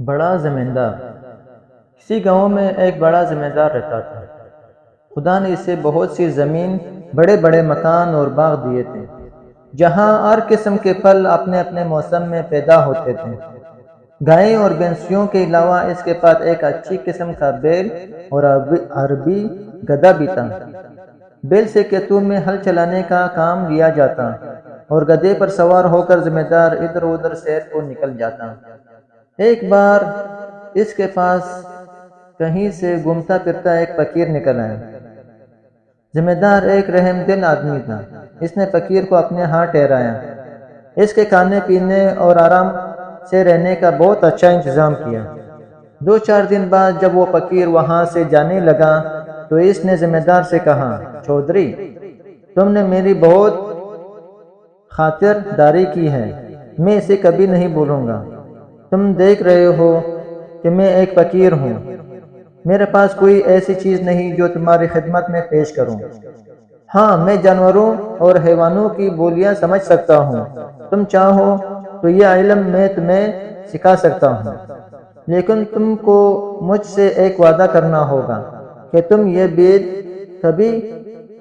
بڑا زمیندار۔ کسی گاؤں میں ایک بڑا زمیندار رہتا تھا۔ خدا نے اسے بہت سی زمین، بڑے بڑے مکان اور باغ دیے تھے، جہاں ہر قسم کے پھل اپنے اپنے موسم میں پیدا ہوتے تھے۔ گائے اور بھینسوں کے علاوہ اس کے پاس ایک اچھی قسم کا بیل اور عربی گدھا بھی تھا۔ بیل سے کھیتوں میں ہل چلانے کا کام لیا جاتا اور گدھے پر سوار ہو کر زمیندار ادھر ادھر سیر کو نکل جاتا۔ ایک بار اس کے پاس کہیں سے گھومتا پھرتا ایک فقیر نکل آیا۔ زمیندار ایک رحم دل آدمی تھا۔ اس نے فقیر کو اپنے ہاں ٹھہرایا، اس کے کھانے پینے اور آرام سے رہنے کا بہت اچھا انتظام کیا۔ 2-4 دن بعد جب وہ فقیر وہاں سے جانے لگا تو اس نے زمیندار سے کہا، چودھری، تم نے میری بہت خاطر داری کی ہے، میں اسے کبھی نہیں بھولوں گا۔ تم دیکھ رہے ہو کہ میں ایک فقیر ہوں، میرے پاس کوئی ایسی چیز نہیں جو تمہاری خدمت میں پیش کروں۔ ہاں، میں جانوروں اور حیوانوں کی بولیاں سمجھ سکتا ہوں، تم چاہو تو یہ علم میں تمہیں سکھا سکتا ہوں، لیکن تم کو مجھ سے ایک وعدہ کرنا ہوگا کہ تم یہ بید کبھی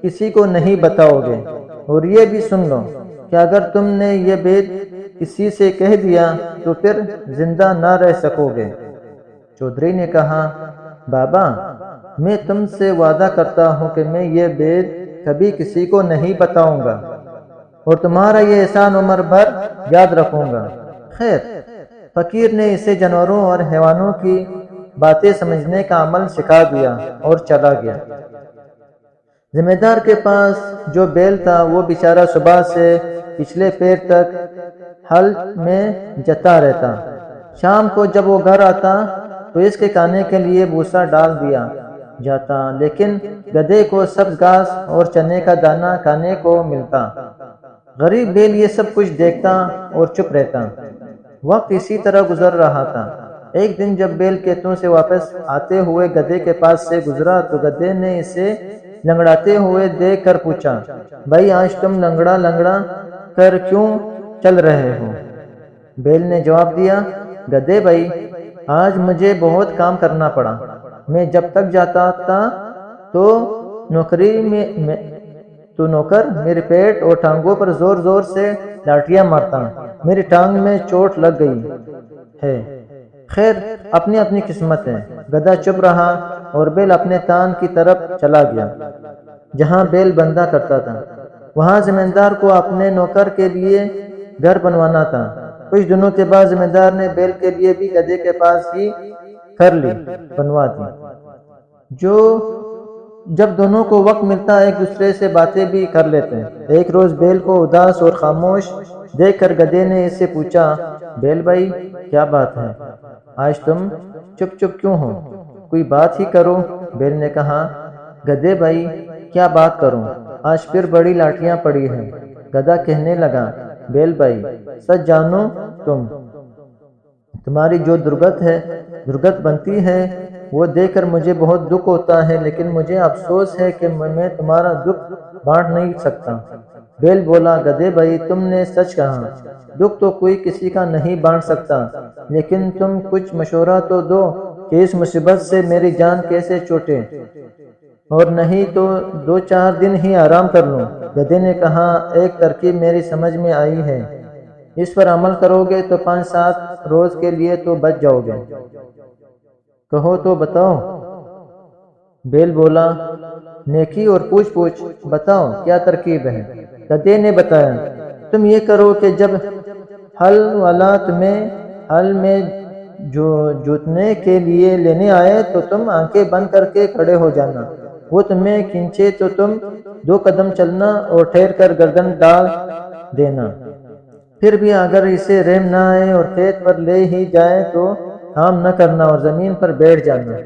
کسی کو نہیں بتاؤ گے، اور یہ بھی سن لو کہ اگر تم نے یہ بید کسی سے کہہ دیا تو پھر زندہ نہ رہ سکو گے۔ چودھری نے کہا، بابا، میں تم سے وعدہ کرتا ہوں کہ میں یہ بید کبھی کسی کو نہیں بتاؤں گا اور تمہارا یہ احسان عمر بھر یاد رکھوں گا۔ خیر، فقیر نے اسے جانوروں اور حیوانوں کی باتیں سمجھنے کا عمل سکھا دیا اور چلا گیا۔ زمیندار کے پاس جو بیل تھا وہ بیچارہ صبح سے پچھلے پیر تک ہل میں جتا رہتا۔ شام کو جب وہ گھر آتا تو اس کے کھانے کے لیے بھوسا ڈال دیا جاتا، لیکن گدھے کو سبز گھاس اور چنے کا دانہ کھانے کو ملتا۔ غریب بیل یہ سب کچھ دیکھتا اور چپ رہتا۔ وقت اسی طرح گزر رہا تھا۔ ایک دن جب بیل کھیتوں سے واپس آتے ہوئے گدھے کے پاس سے گزرا تو گدھے نے اسے لنگڑاتے ہوئے دیکھ کر پوچھا، بھائی، آج تم لنگڑا لنگڑا کر کیوں چل رہے ہو؟ بیل نے جواب دیا، گدھے بھائی، آج مجھے بہت کام کرنا پڑا۔ میں جب تک جاتا تھا تو نوکر میرے پیٹ اور ٹانگوں پر زور زور سے لاٹیاں مارتا، میری ٹانگ میں چوٹ لگ گئی ہے۔ خیر، اپنی اپنی قسمت ہے۔ گدھا چپ رہا اور بیل اپنے تان کی طرف چلا گیا جہاں بیل بندھا کرتا تھا۔ وہاں زمیندار کو اپنے نوکر کے لیے گھر بنوانا تھا۔ کچھ دنوں کے بعد زمیندار نے بیل کے لیے بھی گدھے کے پاس ہی کھرلی بنوا دی۔ جب دونوں کو وقت ملتا ایک دوسرے سے باتیں بھی کر لیتے ہیں۔ ایک روز بیل کو اداس اور خاموش دیکھ کر گدھے نے اس سے پوچھا، بیل بھائی، کیا بات ہے؟ آج تم چپ چپ کیوں ہو؟ کوئی بات ہی کرو۔ بیل نے کہا، گدھے بھائی، کیا بات کروں، آج پھر بڑی لاٹیاں پڑی ہیں۔ گدھا کہنے لگا، بیل بھائی، سچ جانو، تمہاری جو درگت بنتی ہے وہ دیکھ کر مجھے بہت دکھ ہوتا ہے، لیکن مجھے افسوس ہے کہ میں تمہارا دکھ بانٹ نہیں سکتا۔ بیل بولا، گدھے بھائی، تم نے سچ کہا، دکھ تو کوئی کسی کا نہیں بانٹ سکتا، لیکن تم کچھ مشورہ تو دو کہ اس مصیبت سے میری جان کیسے چھوٹے، اور نہیں تو 2-4 دن ہی آرام کر لوں۔ گدھے نے کہا، ایک ترکیب میری سمجھ میں آئی ہے، اس پر عمل کرو گے تو 5-7 روز کے لیے تو بچ جاؤ گے۔ کہو تو بتاؤ۔ بیل بولا، نیکی اور پوچھ بتاؤ، کیا ترکیب ہے؟ گدھے نے بتایا، تم یہ کرو کہ جب ہل والا تمہیں ہل میں جوتنے کے لیے لینے آئے تو تم آنکھیں بند کر کے کھڑے ہو جانا، وہ تمہیں کھینچے تو تم 2 قدم چلنا اور ٹھہر کر گردن ڈال دینا۔ پھر بھی اگر اسے رحم نہ آئے اور کھیت پر لے ہی جائے تو کام نہ کرنا اور زمین پر بیٹھ جانا،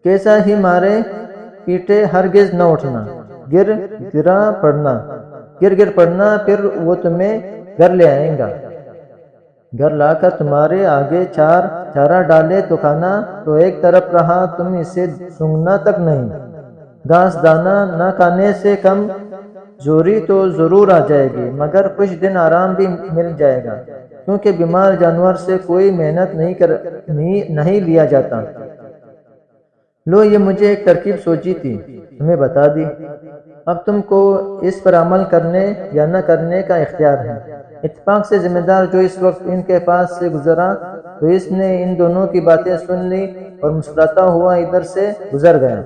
کیسا ہی مارے پیٹے ہرگز نہ اٹھنا، گر پڑنا، پھر وہ تمہیں گھر لے آئیں گا۔ گھر لا کر تمہارے آگے چارہ ڈالے تو کھانا تو ایک طرف رہا، تم اسے سونگھنا تک نہیں۔ گھاس دانا نہ کھانے سے کم زوری تو ضرور آ جائے گی، مگر کچھ دن آرام بھی مل جائے گا۔ کیونکہ بیمار جانور سے کوئی محنت نہیں لیا جاتا۔ لو، یہ مجھے ایک ترکیب سوچی تھی، تمہیں بتا دی۔ اب تم کو اس پر عمل کرنے یا نہ کرنے کا اختیار ہے۔ اتفاق سے ذمہ دار جو اس وقت ان کے پاس سے گزرا تو اس نے ان دونوں کی باتیں سن لی اور مسکراتا ہوا ادھر سے گزر گیا۔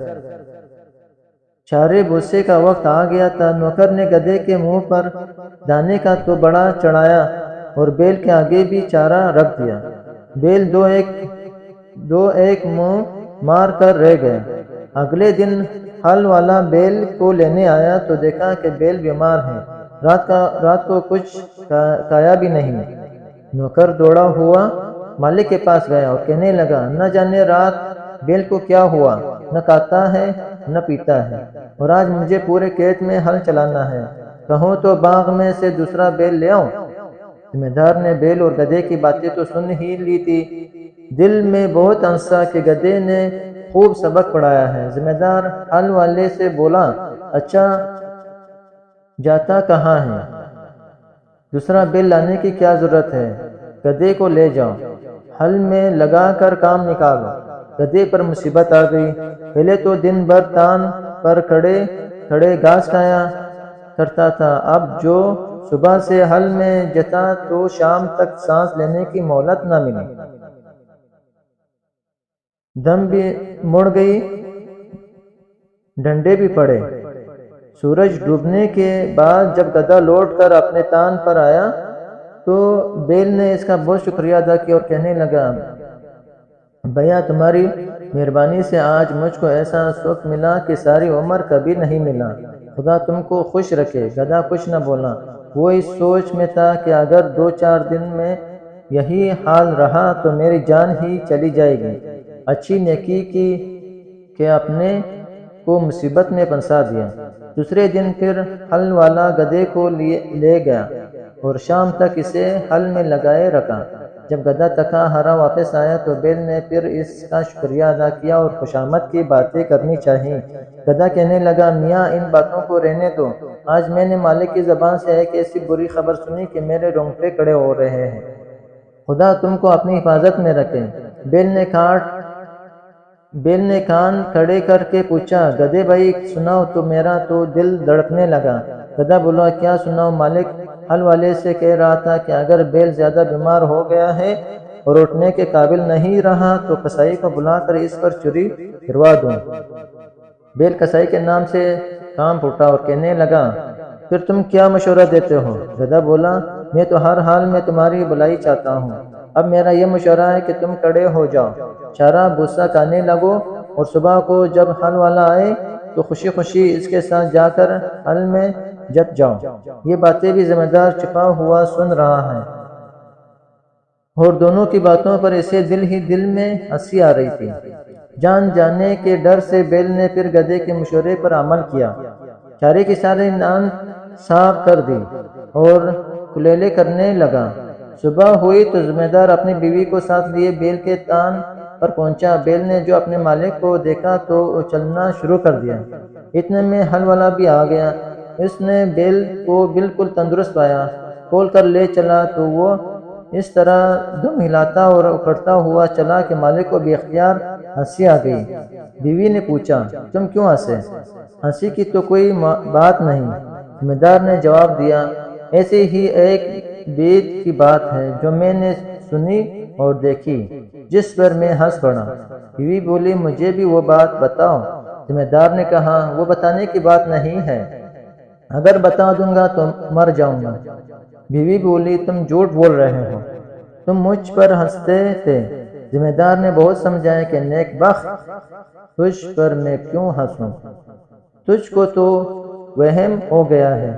چارے بوسے کا وقت آ گیا تھا۔ نوکر نے گدھے کے منہ پر دانے کا تو بڑا چڑھایا اور بیل کے آگے بھی چارہ رکھ دیا۔ بیل دو ایک منہ مار کر رہ گئے۔ اگلے دن ہل والا بیل کو لینے آیا تو دیکھا کہ بیل بیمار ہے، رات کو کچھ کھایا بھی نہیں۔ نوکر دوڑا ہوا مالک کے پاس گیا اور کہنے لگا، نہ جانے رات بیل کو کیا ہوا، نہ کھاتا ہے نہ پیتا ہے، اور آج مجھے پورے کھیت میں ہل چلانا ہے، کہوں تو باغ میں سے دوسرا بیل لے آؤں۔ ذمہ دار نے بیل اور گدھے کی باتیں تو سن ہی لی تھی، دل میں بہت ہنسا کہ گدھے نے خوب سبق پڑھایا ہے۔ ذمہ دار ہل والے سے بولا، اچھا جاتا کہاں ہے؟ دوسرا بیل لانے کی کیا ضرورت ہے، گدھے کو لے جاؤ، ہل میں لگا کر کام نکالو۔ گدھے پر مصیبت آ گئی۔ پہلے تو دن بھر تان پر کھڑے کھڑے گھاس کھایا کرتا تھا، اب جو صبح سے ہل میں جتا تو شام تک سانس لینے کی مہلت نہ ملی۔ دم بھی مڑ گئی، ڈنڈے بھی پڑے۔ سورج ڈوبنے کے بعد جب گدھا لوٹ کر اپنے تان پر آیا تو بیل نے اس کا بہت شکریہ ادا کیا اور کہنے لگا، بھیا تمہاری مہربانی سے آج مجھ کو ایسا سکھ ملا کہ ساری عمر کبھی نہیں ملا، خدا تم کو خوش رکھے۔ گدھا کچھ نہ بولا، وہ اس سوچ میں تھا کہ اگر 2-4 دن میں یہی حال رہا تو میری جان ہی چلی جائے گی۔ اچھی نیکی کی کہ اپنے کو مصیبت میں پھنسا دیا۔ دوسرے دن پھر ہل والا گدھے کو لے گیا اور شام تک اسے ہل میں لگائے رکھا۔ جب گدھا تھکا ہارا واپس آیا تو بیل نے پھر اس کا شکریہ ادا کیا اور خوشامد کی باتیں کرنی چاہی۔ گدھا کہنے لگا، میاں ان باتوں کو رہنے دو، آج میں نے مالک کی زبان سے ایک ایسی بری خبر سنی کہ میرے رونگٹے کھڑے ہو رہے ہیں، خدا تم کو اپنی حفاظت میں رکھے۔ بیل نے کان کھڑے کر کے پوچھا، گدھے بھائی سناؤ تو میرا تو دل دھڑکنے لگا۔ گدھا بولا، کیا سناؤ، مالک ہل والے سے کہہ رہا تھا کہ اگر بیل زیادہ بیمار ہو گیا ہے اور اٹھنے کے قابل نہیں رہا تو کسائی کو بلا کر اس پر چری کروا دوں۔ بیل کسائی کے نام سے کام پھوٹا اور کہنے لگا، پھر تم کیا مشورہ دیتے ہو؟ گدھا بولا، میں تو ہر حال میں تمہاری بھلائی چاہتا ہوں، اب میرا یہ مشورہ ہے کہ تم کھڑے ہو جاؤ، چارہ بھوسا کھانے لگو اور صبح کو جب ہل والا آئے تو خوشی خوشی اس کے ساتھ جا کر ہل میں جت جاؤ۔ یہ باتیں بھی ذمہ دار چھپا ہوا سن رہا ہے اور دونوں کی باتوں پر اسے دل ہی دل میں ہنسی آ رہی تھی۔ جان جانے کے ڈر سے بیل نے پھر گدھے کے مشورے پر عمل کیا، چارے کی ساری نان صاف کر دی اور کلیلے کرنے لگا۔ صبح ہوئی تو ذمہ دار اپنی بیوی کو ساتھ لیے بیل کے تان پر پہنچا۔ بیل نے جو اپنے مالک کو دیکھا تو اچلنا شروع کر دیا۔ اتنے میں ہل والا بھی آ گیا۔ اس نے بیل کو بالکل تندرست پایا، کھول کر لے چلا تو وہ اس طرح دم ہلاتا اور اکھڑتا ہوا چلا کہ مالک کو بے اختیار ہنسی آ گئی۔ بیوی نے پوچھا، تم کیوں ہنسے؟ ہنسی کی تو کوئی بات نہیں، ذمہ دار نے جواب دیا، ایسی ہی ایک بیت کی بات ہے جو میں نے سنی اور دیکھی جس پر میں ہنس پڑا۔ بیوی بولی، مجھے بھی وہ بات بتاؤ۔ ذمہ دار نے کہا، وہ بتانے کی بات نہیں ہے، اگر بتا دوں گا تو مر جاؤں گا۔ بیوی بولی، تم جھوٹ بول رہے ہو، تم مجھ پر ہنستے تھے۔ ذمہ دار نے بہت سمجھایا کہ نیک بخت، تجھ پر میں کیوں ہنسوں، تجھ کو تو وہم ہو گیا ہے،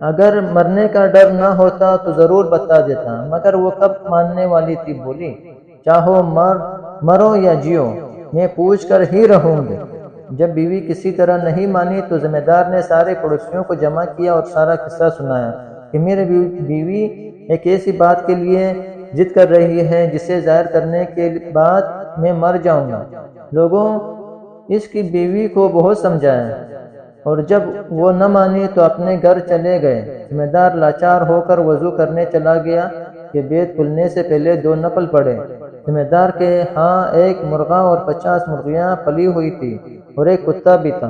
اگر مرنے کا ڈر نہ ہوتا تو ضرور بتا دیتا، مگر وہ کب ماننے والی تھی۔ بولی، چاہو مرو یا جیو، میں پوچھ کر ہی رہوں گی۔ جب بیوی کسی طرح نہیں مانی تو ذمہ دار نے سارے پڑوسیوں کو جمع کیا اور سارا قصہ سنایا کہ میری بیوی ایک ایسی بات کے لیے ضد کر رہی ہے جسے ظاہر کرنے کے بعد میں مر جاؤں گا۔ لوگوں اس کی بیوی کو بہت سمجھایا اور جب وہ نہ مانی تو اپنے گھر چلے گئے۔ ذمہ دار لاچار ہو کر وضو کرنے چلا گیا کہ بیت کھلنے سے پہلے 2 نفل پڑے۔ ذمہ دار کے ہاں ایک مرغا اور 50 مرغیاں پلی ہوئی تھی اور ایک کتا بھی تھا۔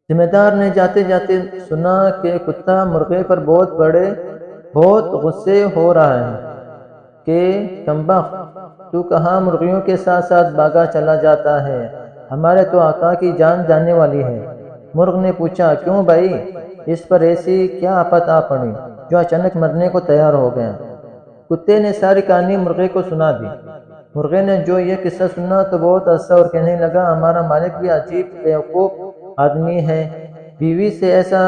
ذمہ دار نے جاتے جاتے سنا کہ کتا مرغے پر بہت غصے ہو رہا ہے کہ کمبخت تو کہاں مرغیوں کے ساتھ ساتھ بھاگا چلا جاتا ہے، ہمارے تو آقا کی جان جانے والی ہے۔ مرغ نے پوچھا کیوں بھائی، اس پر ایسی کیا آفت آ پڑی جو اچانک مرنے کو تیار ہو گیا؟ کتے نے ساری کہانی مرغے کو سنا دی۔ مرغے نے جو یہ قصہ سنا تو بہت ہنسا اور کہنے لگا ہمارا مالک بھی عجیب بیوقوف آدمی ہے، بیوی سے ایسا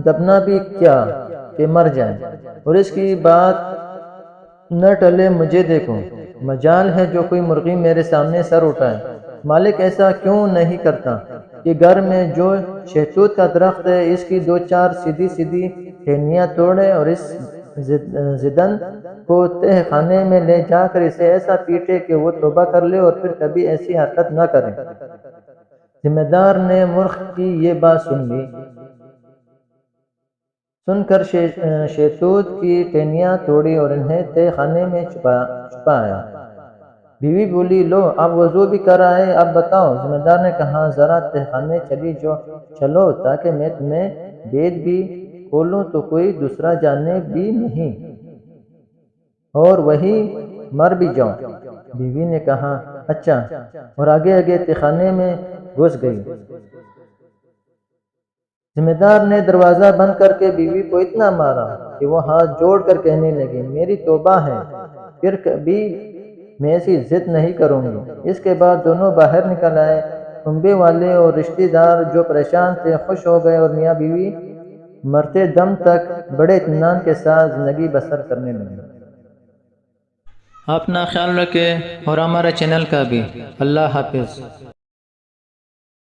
دبنا بھی کیا کہ مر جائے، اور اس کی بات نہ ٹلے مجھے دیکھو، مجال ہے جو کوئی مرغی میرے سامنے سر اٹھائے۔ مالک ایسا کیوں نہیں کرتا کہ گھر میں جو شہتوت کا درخت ہے اس کی 2-4 سیدھی ٹہنیاں توڑے اور اس زدن کو تہ خانے میں لے جا کر اسے ایسا پیٹے کہ وہ توبہ کر لے اور پھر کبھی ایسی حرکت نہ کرے۔ ذمہ دار نے مرغ کی یہ بات سن کر شہتوت کی ٹہنیاں توڑی اور انہیں تہ خانے میں چھپایا۔ بیوی بولی لو اب وضو بھی کر آئے، اب بتاؤ۔ ذمہ دار نے کہا ذرا تہ خانے چلو تاکہ میں تمہیں بید بھی کھولوں تو کوئی دوسرا جانے بھی نہیں اور وہی مر بھی جاؤں۔ بیوی نے کہا اچھا، اور آگے تہ خانے میں گھس گئی۔ ذمہ دار نے دروازہ بند کر کے بیوی کو اتنا مارا کہ وہ ہاتھ جوڑ کر کہنے لگی میری توبہ ہے، پھر کبھی میں ایسی ضد نہیں کروں گی۔ اس کے بعد دونوں باہر نکل آئے۔ کنبے والے اور رشتہ دار جو پریشان تھے خوش ہو گئے اور میاں بیوی مرتے دم تک بڑے اطمینان کے ساتھ زندگی بسر کرنے لگے۔ اپنا خیال رکھیں اور ہمارے چینل کا بھی۔ اللہ حافظ۔